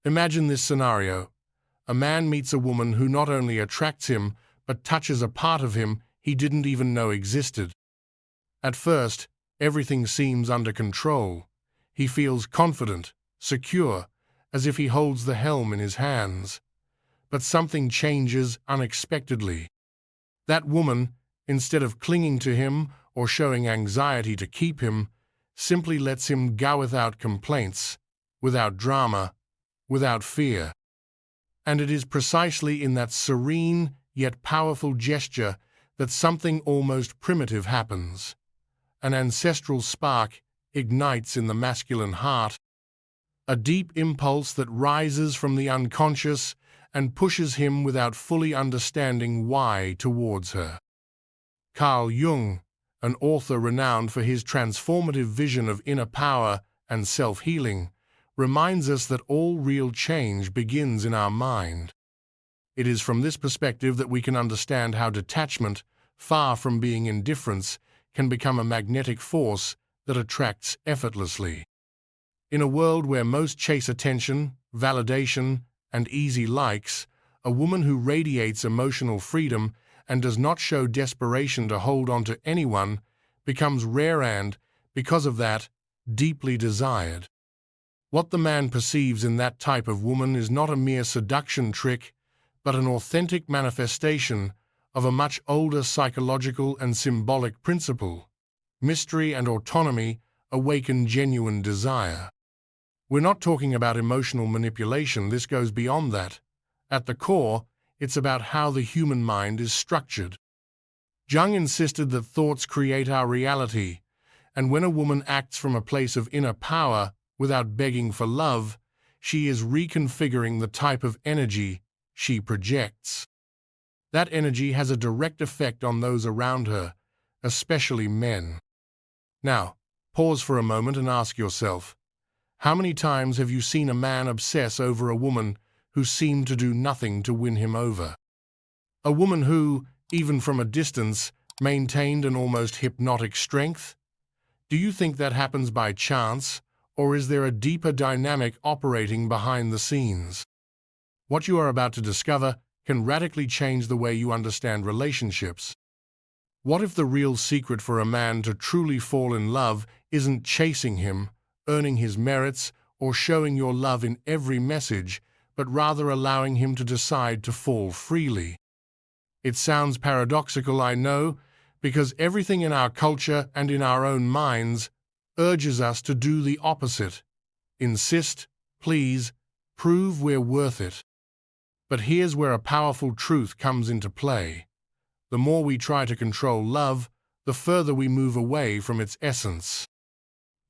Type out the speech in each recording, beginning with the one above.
Imagine this scenario. A man meets a woman who not only attracts him, but touches a part of him he didn't even know existed. At first, everything seems under control. He feels confident, secure, as if he holds the helm in his hands. But something changes unexpectedly. That woman, instead of clinging to him or showing anxiety to keep him, simply lets him go without complaints, without drama, without fear. And it is precisely in that serene yet powerful gesture that something almost primitive happens. An ancestral spark ignites in the masculine heart, a deep impulse that rises from the unconscious and pushes him without fully understanding why towards her. Carl Jung, an author renowned for his transformative vision of inner power and self-healing, reminds us that all real change begins in our mind. It is from this perspective that we can understand how detachment, far from being indifference, can become a magnetic force that attracts effortlessly. In a world where most chase attention, validation, and easy likes, a woman who radiates emotional freedom and does not show desperation to hold on to anyone becomes rare and, because of that, deeply desired. What the man perceives in that type of woman is not a mere seduction trick, but an authentic manifestation of a much older psychological and symbolic principle. Mystery and autonomy awaken genuine desire. We're not talking about emotional manipulation, this goes beyond that. At the core, it's about how the human mind is structured. Jung insisted that thoughts create our reality, and when a woman acts from a place of inner power, without begging for love, she is reconfiguring the type of energy she projects. That energy has a direct effect on those around her, especially men. Now, pause for a moment and ask yourself, how many times have you seen a man obsess over a woman who seemed to do nothing to win him over? A woman who, even from a distance, maintained an almost hypnotic strength? Do you think that happens by chance, or is there a deeper dynamic operating behind the scenes? What you are about to discover can radically change the way you understand relationships. What if the real secret for a man to truly fall in love isn't chasing him, earning his merits, or showing your love in every message, but rather allowing him to decide to fall freely? It sounds paradoxical, I know, because everything in our culture and in our own minds urges us to do the opposite. Insist, please, prove we're worth it. But here's where a powerful truth comes into play. The more we try to control love, the further we move away from its essence.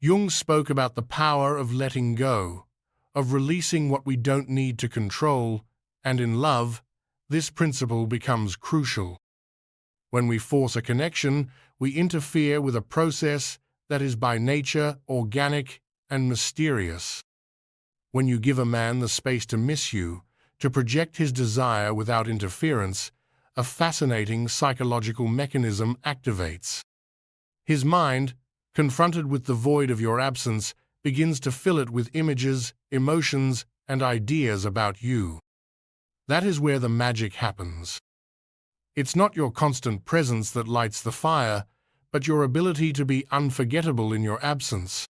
Jung spoke about the power of letting go, of releasing what we don't need to control, and in love, this principle becomes crucial. When we force a connection, we interfere with a process that is by nature organic and mysterious. When you give a man the space to miss you, to project his desire without interference, a fascinating psychological mechanism activates. His mind, confronted with the void of your absence, begins to fill it with images, emotions, and ideas about you. That is where the magic happens. It's not your constant presence that lights the fire, but your ability to be unforgettable in your absence.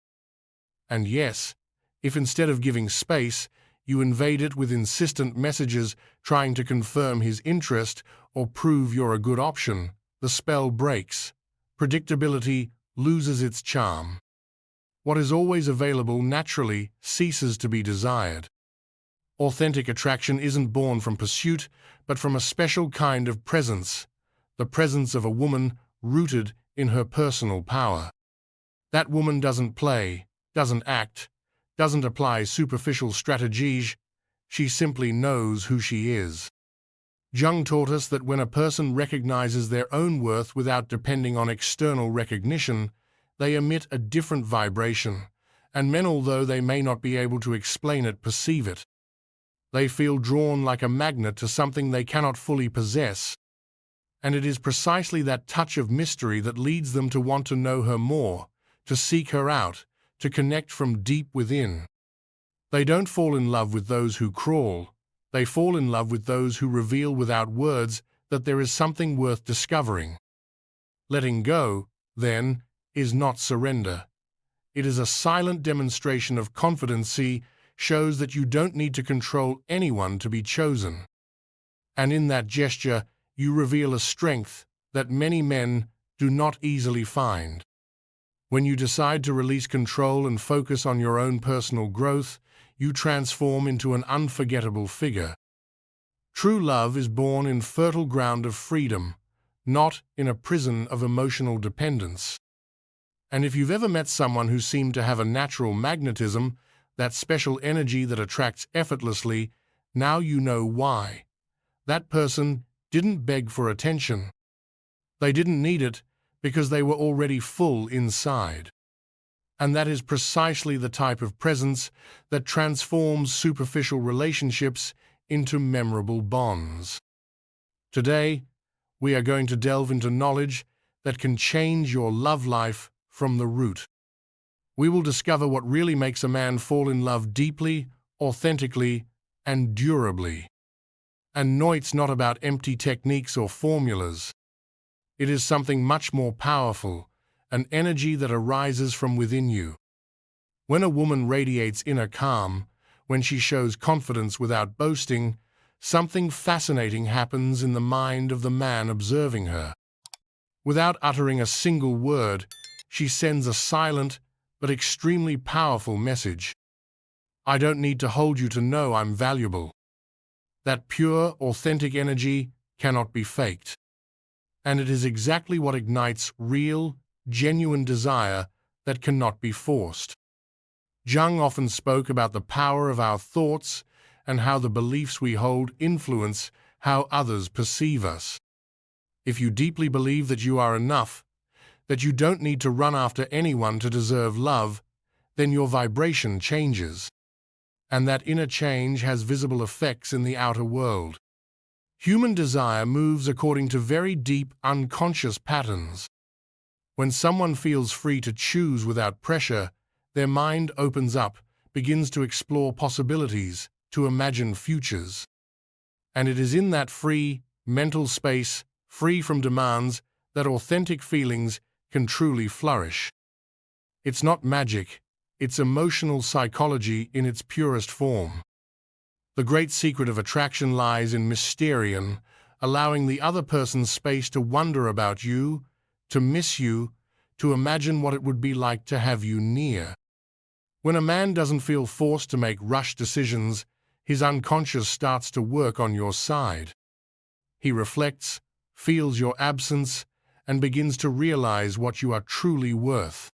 And yes, if instead of giving space, you invade it with insistent messages trying to confirm his interest or prove you're a good option, the spell breaks. Predictability loses its charm. What is always available naturally ceases to be desired. Authentic attraction isn't born from pursuit, but from a special kind of presence, the presence of a woman rooted in her personal power. That woman doesn't play, doesn't act, doesn't apply superficial strategies, she simply knows who she is. Jung taught us that when a person recognizes their own worth without depending on external recognition, they emit a different vibration, and men, although they may not be able to explain it, perceive it. They feel drawn like a magnet to something they cannot fully possess, and it is precisely that touch of mystery that leads them to want to know her more, to seek her out, to connect from deep within. They don't fall in love with those who crawl. They fall in love with those who reveal without words that there is something worth discovering. Letting go, then, is not surrender. It is a silent demonstration of confidence, shows that you don't need to control anyone to be chosen. And in that gesture, you reveal a strength that many men do not easily find. When you decide to release control and focus on your own personal growth, you transform into an unforgettable figure. True love is born in fertile ground of freedom, not in a prison of emotional dependence. And if you've ever met someone who seemed to have a natural magnetism, that special energy that attracts effortlessly, now you know why. That person didn't beg for attention. They didn't need it because they were already full inside. And that is precisely the type of presence that transforms superficial relationships into memorable bonds. Today, we are going to delve into knowledge that can change your love life from the root. We will discover what really makes a man fall in love deeply, authentically, and durably. And no, it's not about empty techniques or formulas. It is something much more powerful, an energy that arises from within you. When a woman radiates inner calm, when she shows confidence without boasting, something fascinating happens in the mind of the man observing her. Without uttering a single word, she sends a silent but extremely powerful message. I don't need to hold you to know I'm valuable. That pure, authentic energy cannot be faked. And it is exactly what ignites real, genuine desire that cannot be forced. Jung often spoke about the power of our thoughts and how the beliefs we hold influence how others perceive us. If you deeply believe that you are enough, that you don't need to run after anyone to deserve love, then your vibration changes. And that inner change has visible effects in the outer world. Human desire moves according to very deep, unconscious patterns. When someone feels free to choose without pressure, their mind opens up, begins to explore possibilities, to imagine futures. And it is in that free, mental space, free from demands, that authentic feelings can truly flourish. It's not magic, it's emotional psychology in its purest form. The great secret of attraction lies in mysterion, allowing the other person's space to wonder about you, to miss you, to imagine what it would be like to have you near. When a man doesn't feel forced to make rushed decisions, his unconscious starts to work on your side. He reflects, feels your absence, and begins to realize what you are truly worth.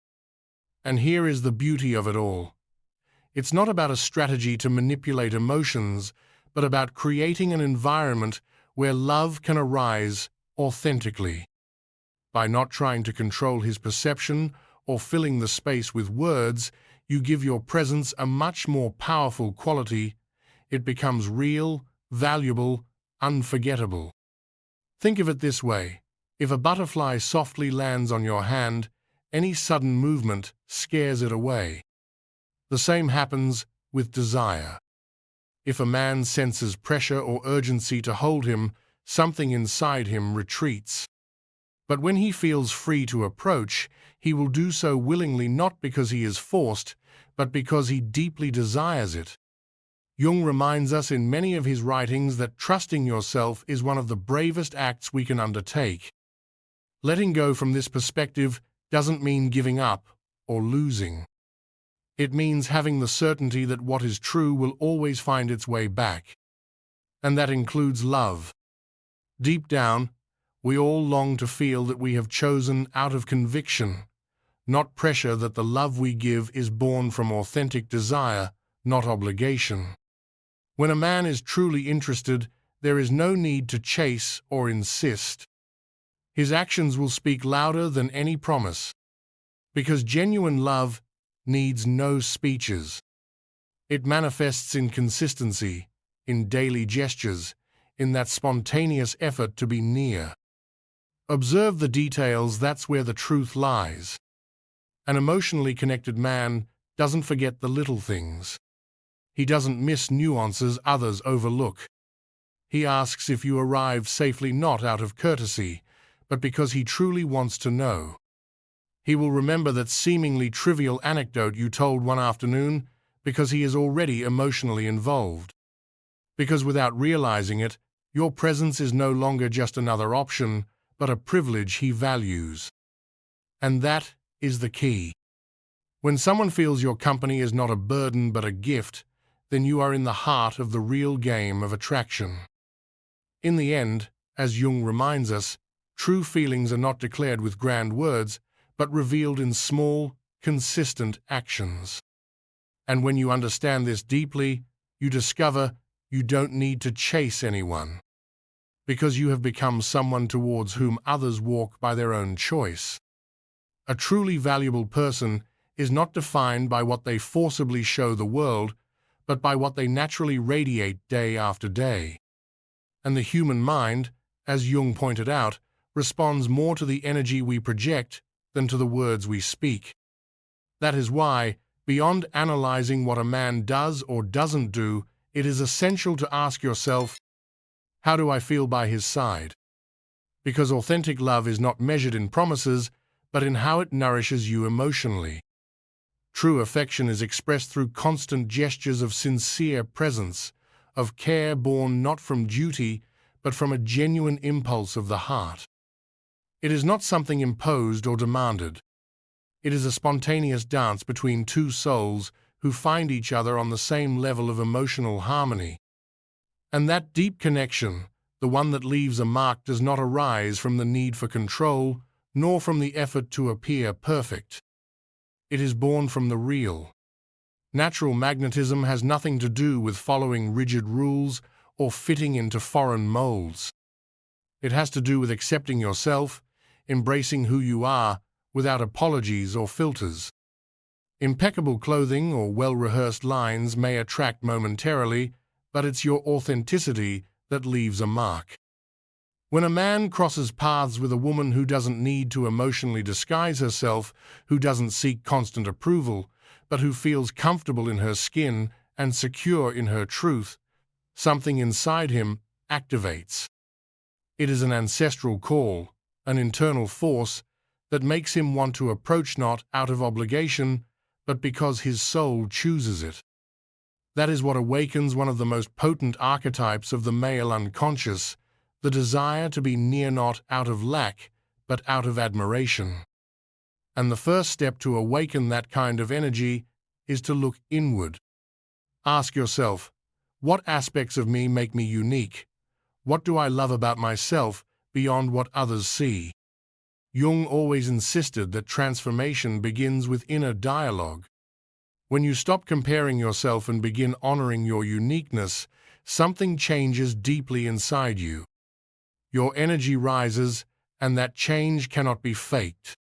And here is the beauty of it all. It's not about a strategy to manipulate emotions, but about creating an environment where love can arise authentically. By not trying to control his perception or filling the space with words, you give your presence a much more powerful quality. It becomes real, valuable, unforgettable. Think of it this way. If a butterfly softly lands on your hand, any sudden movement scares it away. The same happens with desire. If a man senses pressure or urgency to hold him, something inside him retreats. But when he feels free to approach, he will do so willingly, not because he is forced, but because he deeply desires it. Jung reminds us in many of his writings that trusting yourself is one of the bravest acts we can undertake. Letting go from this perspective doesn't mean giving up or losing. It means having the certainty that what is true will always find its way back. And that includes love. Deep down, we all long to feel that we have chosen out of conviction, not pressure, that the love we give is born from authentic desire, not obligation. When a man is truly interested, there is no need to chase or insist. His actions will speak louder than any promise, because genuine love needs no speeches. It manifests in consistency, in daily gestures, in that spontaneous effort to be near. Observe the details, that's where the truth lies. An emotionally connected man doesn't forget the little things. He doesn't miss nuances others overlook. He asks if you arrived safely not out of courtesy, but because he truly wants to know. He will remember that seemingly trivial anecdote you told one afternoon because he is already emotionally involved. Because without realizing it, your presence is no longer just another option, but a privilege he values. And that is the key. When someone feels your company is not a burden but a gift, then you are in the heart of the real game of attraction. In the end, as Jung reminds us, true feelings are not declared with grand words, but revealed in small, consistent actions. And when you understand this deeply, you discover you don't need to chase anyone, because you have become someone towards whom others walk by their own choice. A truly valuable person is not defined by what they forcibly show the world, but by what they naturally radiate day after day. And the human mind, as Jung pointed out, responds more to the energy we project than to the words we speak. That is why, beyond analyzing what a man does or doesn't do, it is essential to ask yourself, how do I feel by his side? Because authentic love is not measured in promises, but in how it nourishes you emotionally. True affection is expressed through constant gestures of sincere presence, of care born not from duty, but from a genuine impulse of the heart. It is not something imposed or demanded. It is a spontaneous dance between two souls who find each other on the same level of emotional harmony. And that deep connection, the one that leaves a mark, does not arise from the need for control, nor from the effort to appear perfect. It is born from the real. Natural magnetism has nothing to do with following rigid rules or fitting into foreign molds. It has to do with accepting yourself, embracing who you are, without apologies or filters. Impeccable clothing or well-rehearsed lines may attract momentarily, but it's your authenticity that leaves a mark. When a man crosses paths with a woman who doesn't need to emotionally disguise herself, who doesn't seek constant approval, but who feels comfortable in her skin and secure in her truth, something inside him activates. It is an ancestral call, an internal force that makes him want to approach not out of obligation, but because his soul chooses it. That is what awakens one of the most potent archetypes of the male unconscious, the desire to be near not out of lack, but out of admiration. And the first step to awaken that kind of energy is to look inward. Ask yourself, what aspects of me make me unique? What do I love about myself beyond what others see? Jung always insisted that transformation begins with inner dialogue. When you stop comparing yourself and begin honoring your uniqueness, something changes deeply inside you. Your energy rises, and that change cannot be faked.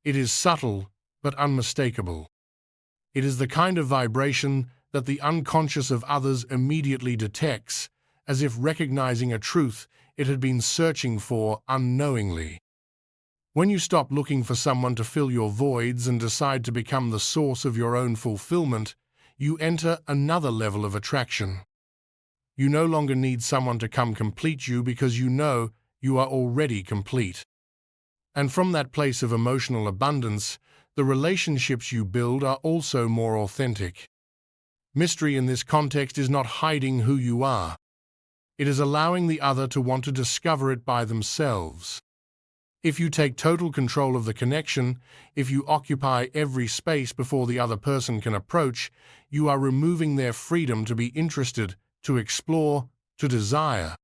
It is subtle, but unmistakable. It is the kind of vibration that the unconscious of others immediately detects, as if recognizing a truth it had been searching for unknowingly. When you stop looking for someone to fill your voids and decide to become the source of your own fulfillment, you enter another level of attraction. You no longer need someone to come complete you because you know you are already complete. And from that place of emotional abundance, the relationships you build are also more authentic. Mystery in this context is not hiding who you are. It is allowing the other to want to discover it by themselves. If you take total control of the connection, if you occupy every space before the other person can approach, you are removing their freedom to be interested, to explore, to desire.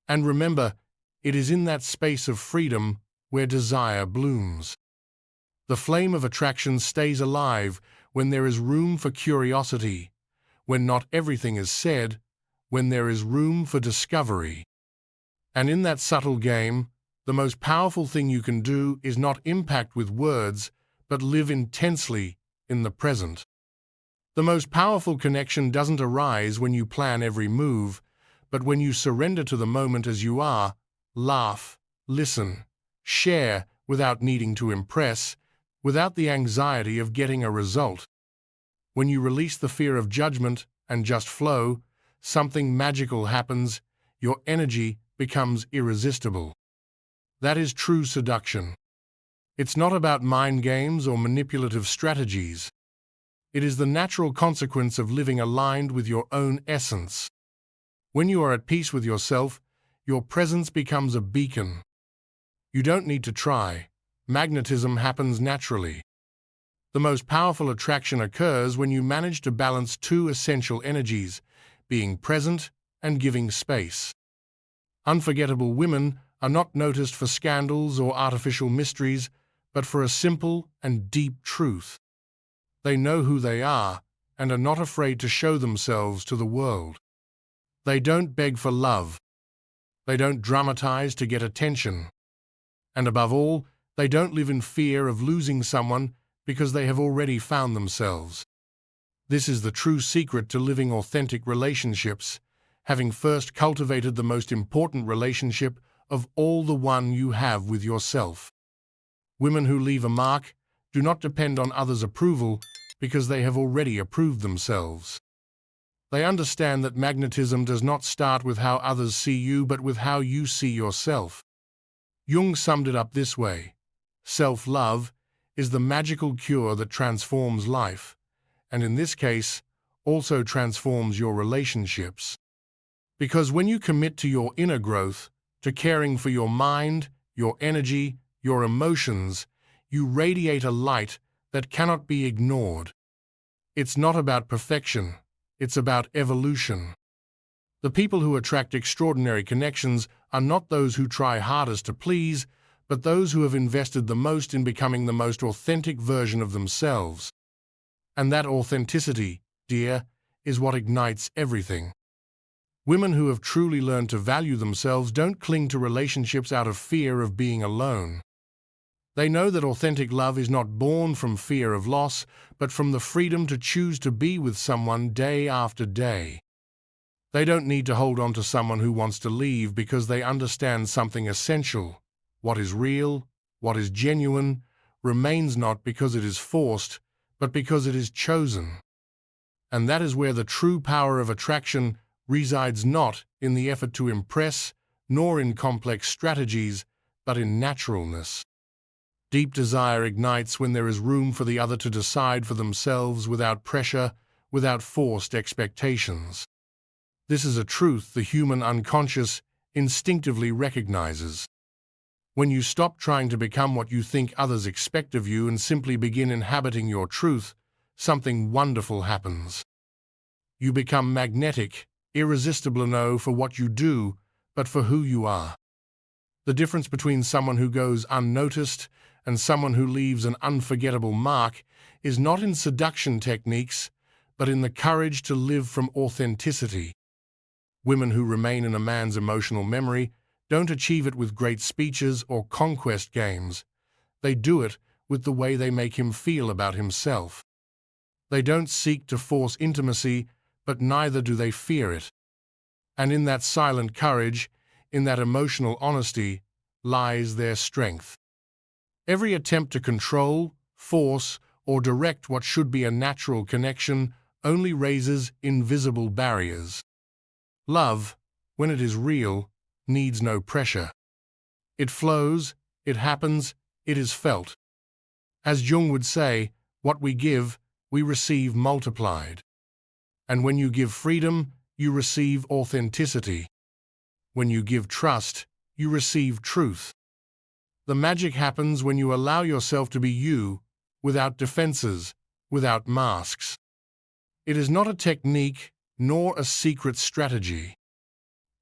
And remember, it is in that space of freedom where desire blooms. The flame of attraction stays alive when there is room for curiosity, when not everything is said, when there is room for discovery. And in that subtle game, the most powerful thing you can do is not impact with words, but live intensely in the present. The most powerful connection doesn't arise when you plan every move, but when you surrender to the moment as you are, laugh, listen, share without needing to impress, without the anxiety of getting a result. When you release the fear of judgment and just flow, something magical happens. Your energy becomes irresistible. That is true seduction. It's not about mind games or manipulative strategies. It is the natural consequence of living aligned with your own essence. When you are at peace with yourself, your presence becomes a beacon. You don't need to try. Magnetism happens naturally. The most powerful attraction occurs when you manage to balance two essential energies, being present and giving space. Unforgettable women are not noticed for scandals or artificial mysteries, but for a simple and deep truth. They know who they are and are not afraid to show themselves to the world. They don't beg for love. They don't dramatize to get attention. And above all, they don't live in fear of losing someone because they have already found themselves. This is the true secret to living authentic relationships, having first cultivated the most important relationship of all, the one you have with yourself. Women who leave a mark do not depend on others' approval because they have already approved themselves. They understand that magnetism does not start with how others see you, but with how you see yourself. Jung summed it up this way: self-love is the magical cure that transforms life, and in this case, also transforms your relationships. Because when you commit to your inner growth, to caring for your mind, your energy, your emotions, you radiate a light that cannot be ignored. It's not about perfection, it's about evolution. The people who attract extraordinary connections are not those who try hardest to please, but those who have invested the most in becoming the most authentic version of themselves. And that authenticity, dear, is what ignites everything. Women who have truly learned to value themselves don't cling to relationships out of fear of being alone. They know that authentic love is not born from fear of loss, but from the freedom to choose to be with someone day after day. They don't need to hold on to someone who wants to leave because they understand something essential. What is real, what is genuine, remains not because it is forced, but because it is chosen. And that is where the true power of attraction resides, not in the effort to impress, nor in complex strategies, but in naturalness. Deep desire ignites when there is room for the other to decide for themselves without pressure, without forced expectations. This is a truth the human unconscious instinctively recognizes. When you stop trying to become what you think others expect of you and simply begin inhabiting your truth, something wonderful happens. You become magnetic, irresistible no for what you do, but for who you are. The difference between someone who goes unnoticed and someone who leaves an unforgettable mark is not in seduction techniques, but in the courage to live from authenticity. Women who remain in a man's emotional memory don't achieve it with great speeches or conquest games. They do it with the way they make him feel about himself. They don't seek to force intimacy, but neither do they fear it. And in that silent courage, in that emotional honesty, lies their strength. Every attempt to control, force, or direct what should be a natural connection only raises invisible barriers. Love, when it is real, needs no pressure. It flows, it happens, it is felt. As Jung would say, what we give, we receive multiplied. And when you give freedom, you receive authenticity. When you give trust, you receive truth. The magic happens when you allow yourself to be you, without defenses, without masks. It is not a technique, nor a secret strategy.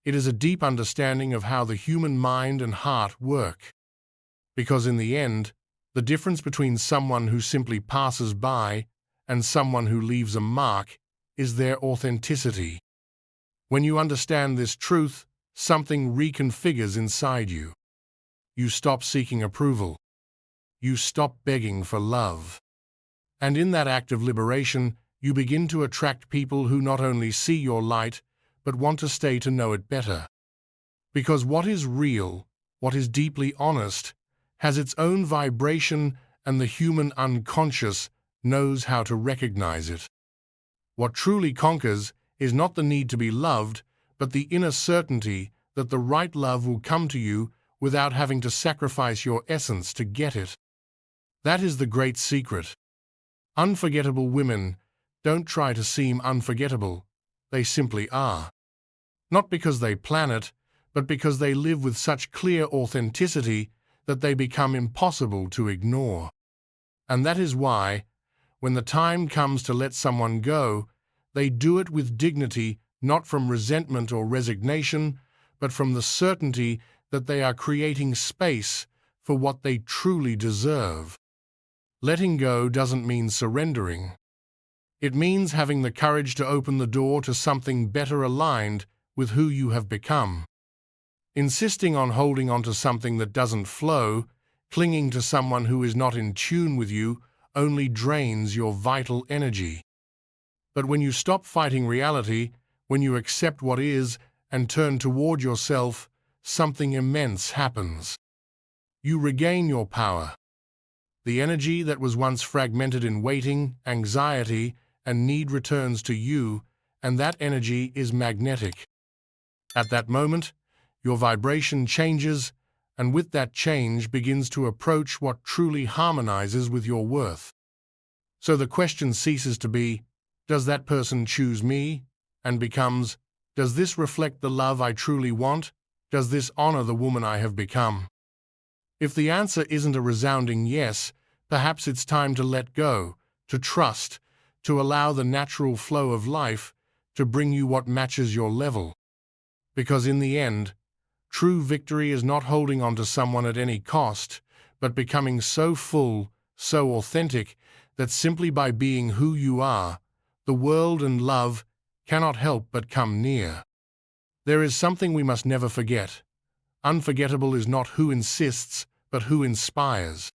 It is a deep understanding of how the human mind and heart work. Because in the end, the difference between someone who simply passes by and someone who leaves a mark is their authenticity. When you understand this truth, something reconfigures inside you. You stop seeking approval. You stop begging for love. And in that act of liberation, you begin to attract people who not only see your light, but want to stay to know it better. Because what is real, what is deeply honest, has its own vibration, and the human unconscious knows how to recognize it. What truly conquers is not the need to be loved, but the inner certainty that the right love will come to you without having to sacrifice your essence to get it. That is the great secret. Unforgettable women don't try to seem unforgettable. They simply are. Not because they plan it, but because they live with such clear authenticity that they become impossible to ignore. And that is why, when the time comes to let someone go, they do it with dignity, not from resentment or resignation, but from the certainty that they are creating space for what they truly deserve. Letting go doesn't mean surrendering. It means having the courage to open the door to something better aligned with who you have become. Insisting on holding on to something that doesn't flow, clinging to someone who is not in tune with you, only drains your vital energy. But when you stop fighting reality, when you accept what is and turn toward yourself, something immense happens. You regain your power. The energy that was once fragmented in waiting, anxiety, and need returns to you, and that energy is magnetic. At that moment, your vibration changes, and with that change begins to approach what truly harmonizes with your worth. So the question ceases to be, does that person choose me? And becomes, does this reflect the love I truly want? Does this honor the woman I have become? If the answer isn't a resounding yes, perhaps it's time to let go, to trust, to allow the natural flow of life to bring you what matches your level. Because in the end, true victory is not holding on to someone at any cost, but becoming so full, so authentic, that simply by being who you are, the world and love cannot help but come near. There is something we must never forget. Unforgettable is not who insists, but who inspires.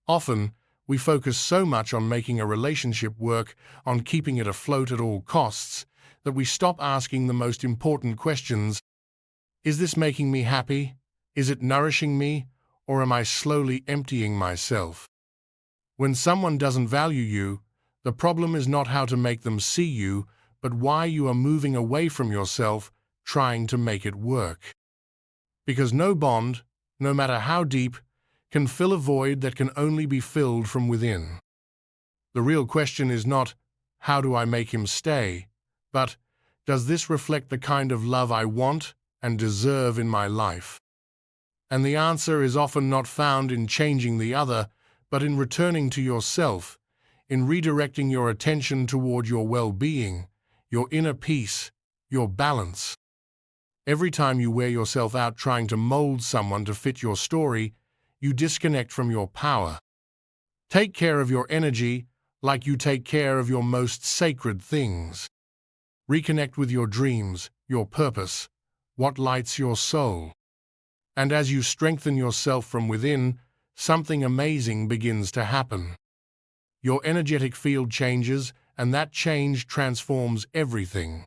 Often, we focus so much on making a relationship work, on keeping it afloat at all costs, that we stop asking the most important questions. Is this making me happy? Is it nourishing me? Or am I slowly emptying myself? When someone doesn't value you, the problem is not how to make them see you, but why you are moving away from yourself, trying to make it work. Because no bond, no matter how deep, can fill a void that can only be filled from within. The real question is not, how do I make him stay, but, does this reflect the kind of love I want and deserve in my life? And the answer is often not found in changing the other, but in returning to yourself, in redirecting your attention toward your well-being, your inner peace, your balance. Every time you wear yourself out trying to mold someone to fit your story, you disconnect from your power. Take care of your energy like you take care of your most sacred things. Reconnect with your dreams, your purpose, what lights your soul. And as you strengthen yourself from within, something amazing begins to happen. Your energetic field changes, and that change transforms everything.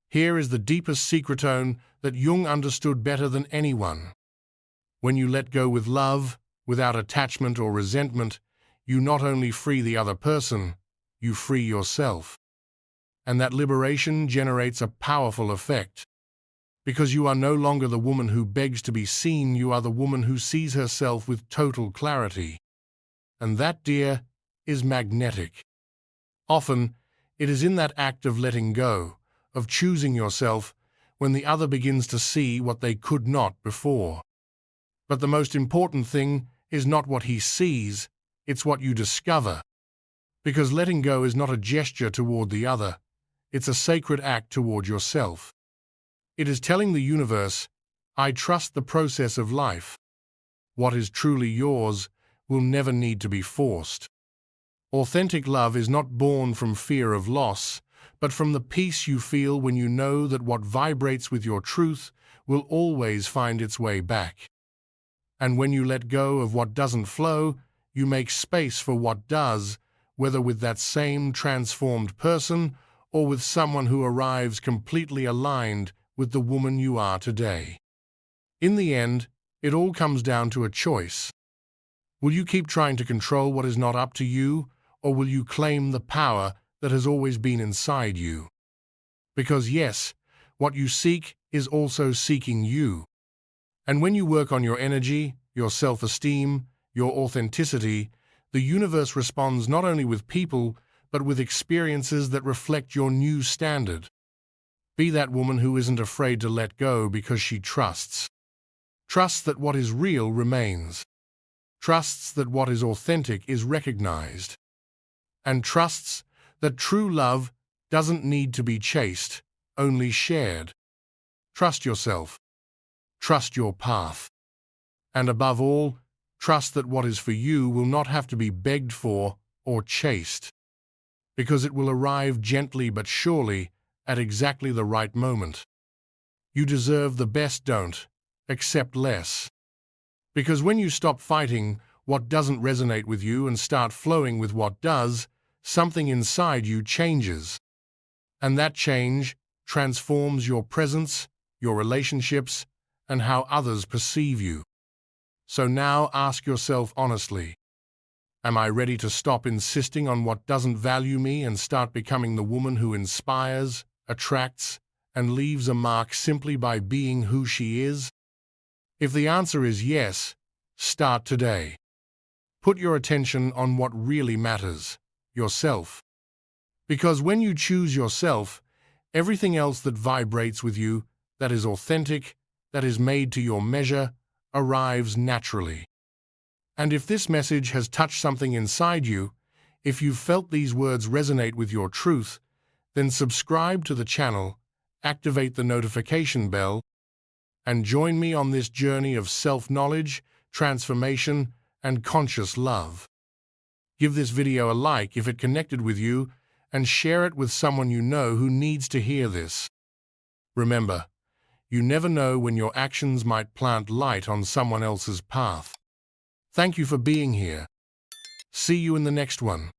Here is the deepest secretone that Jung understood better than anyone. When you let go with love, without attachment or resentment, you not only free the other person, you free yourself. And that liberation generates a powerful effect. Because you are no longer the woman who begs to be seen, you are the woman who sees herself with total clarity. And that, dear, is magnetic. Often, it is in that act of letting go, of choosing yourself, when the other begins to see what they could not before. But the most important thing is not what he sees, it's what you discover. Because letting go is not a gesture toward the other, it's a sacred act toward yourself. It is telling the universe, I trust the process of life. What is truly yours will never need to be forced. Authentic love is not born from fear of loss, but from the peace you feel when you know that what vibrates with your truth will always find its way back. And when you let go of what doesn't flow, you make space for what does, whether with that same transformed person or with someone who arrives completely aligned with the woman you are today. In the end, it all comes down to a choice. Will you keep trying to control what is not up to you, or will you claim the power that has always been inside you. Because yes, what you seek is also seeking you. And when you work on your energy, your self-esteem, your authenticity, the universe responds not only with people, but with experiences that reflect your new standard. Be that woman who isn't afraid to let go because she trusts. Trusts that what is real remains. Trusts that what is authentic is recognized. And trusts that true love doesn't need to be chased, only shared. Trust yourself. Trust your path. And above all, trust that what is for you will not have to be begged for or chased, because it will arrive gently but surely at exactly the right moment. You deserve the best, don't accept less. Because when you stop fighting what doesn't resonate with you and start flowing with what does, something inside you changes. And that change transforms your presence, your relationships, and how others perceive you. So now ask yourself honestly, am I ready to stop insisting on what doesn't value me and start becoming the woman who inspires, attracts, and leaves a mark simply by being who she is? If the answer is yes, start today. Put your attention on what really matters, yourself. Because when you choose yourself, everything else that vibrates with you, that is authentic, that is made to your measure, arrives naturally. And if this message has touched something inside you, if you've felt these words resonate with your truth, then subscribe to the channel, activate the notification bell, and join me on this journey of self-knowledge, transformation, and conscious love. Give this video a like if it connected with you, and share it with someone you know who needs to hear this. Remember, you never know when your actions might plant light on someone else's path. Thank you for being here. See you in the next one.